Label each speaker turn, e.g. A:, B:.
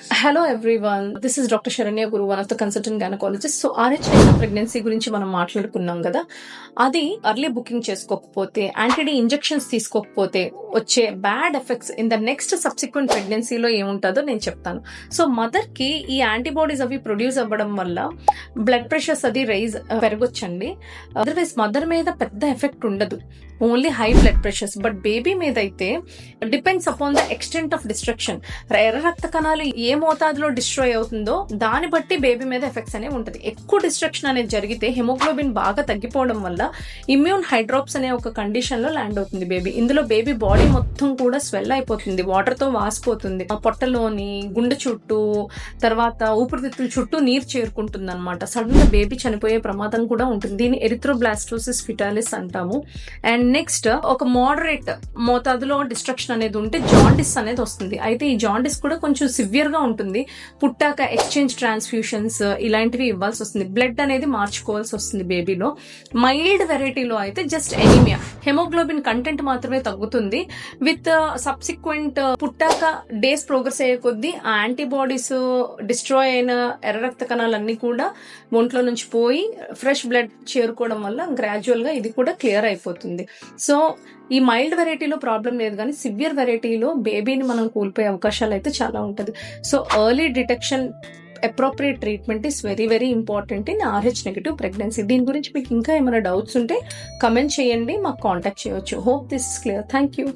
A: Hello everyone, this is doctor Saranya Guru, one of the consultant gynaecologist. So RH pregnancy గురించి మనం మాట్లాడుకున్నాం కదా. అది అర్లీ బుకింగ్ చేసుకోకపోతే, యాంటీడీ ఇంజెక్షన్స్ తీసుకోకపోతే వచ్చే bad effects in the next subsequent ప్రెగ్నెన్సీలో ఏముంటుందో నేను చెప్తాను. సో మదర్కి ఈ యాంటీబాడీస్ అవి ప్రొడ్యూస్ అవ్వడం వల్ల బ్లడ్ ప్రెషర్స్ అది పెరగొచ్చండి. అదర్వైజ్ మదర్ మీద పెద్ద ఎఫెక్ట్ ఉండదు, only high blood pressures. But baby మీద అయితే depends upon the extent of destruction. ఎర్ర రక్త కణాలు ఏ మోతాదులో డిస్ట్రాయ్ అవుతుందో దాన్ని బట్టి బేబీ మీద ఎఫెక్ట్స్ అనేవి ఉంటుంది. ఎక్కువ డిస్ట్రక్షన్ అనేది జరిగితే హిమోగ్లోబిన్ బాగా తగ్గిపోవడం వల్ల ఇమ్యూన్ హైడ్రాప్స్ అనే ఒక కండిషన్ లో ల్యాండ్ అవుతుంది బేబీ. ఇందులో బేబీ బాడీ మొత్తం కూడా స్వెల్ అయిపోతుంది, వాటర్ తో వాసిపోతుంది, పొట్టలోని గుండె చుట్టూ, తర్వాత ఊపిరితిత్తుల చుట్టూ నీరు చేరుకుంటుంది అనమాట. సడన్ గా బేబీ చనిపోయే ప్రమాదం కూడా ఉంటుంది. దీన్ని ఎరిథ్రోబ్లాస్టోసిస్ ఫిటాలిస్ అంటాము. అండ్ నెక్స్ట్ ఒక మోడరేట్ మోతాదులో డిస్ట్రక్షన్ అనేది ఉంటే జాండిస్ అనేది వస్తుంది. అయితే ఈ జాండిస్ కూడా కొంచెం సివియర్ గా ఉంటుంది. పుట్టాక ఎక్స్చేంజ్ ట్రాన్స్ఫ్యూషన్స్ ఇలాంటివి ఇవ్వాల్సి వస్తుంది, బ్లడ్ అనేది మార్చుకోవాల్సి వస్తుంది బేబీలో. మైల్డ్ వెరైటీలో అయితే జస్ట్ ఎనీమియా, హెమోగ్లోబిన్ కంటెంట్ మాత్రమే తగ్గుతుంది. విత్ సబ్సిక్వెంట్ పుట్టాక డేస్ ప్రోగ్రెస్ అయ్యే కొద్దీ ఆ యాంటీబాడీస్ డిస్ట్రాయ్ అయిన ఎర్ర రక్త కణాలన్నీ కూడా ఒంట్లో నుంచి పోయి ఫ్రెష్ బ్లడ్ చేరుకోవడం వల్ల గ్రాడ్యువల్ గా ఇది కూడా క్లియర్ అయిపోతుంది. సో ఈ మైల్డ్ వెరైటీలో ప్రాబ్లం లేదు, కానీ సివియర్ వెరైటీలో బేబీని మనం కోల్పోయే అవకాశాలు అయితే చాలా ఉంటుంది. So early detection, appropriate treatment is very very important in RH negative pregnancy. దీని గురించి మీకు ఇంకా ఏమైనా డౌట్స్ ఉంటే కమెంట్ చేయండి, మాకు కాంటాక్ట్ చేయవచ్చు. Hope this is clear. Thank you.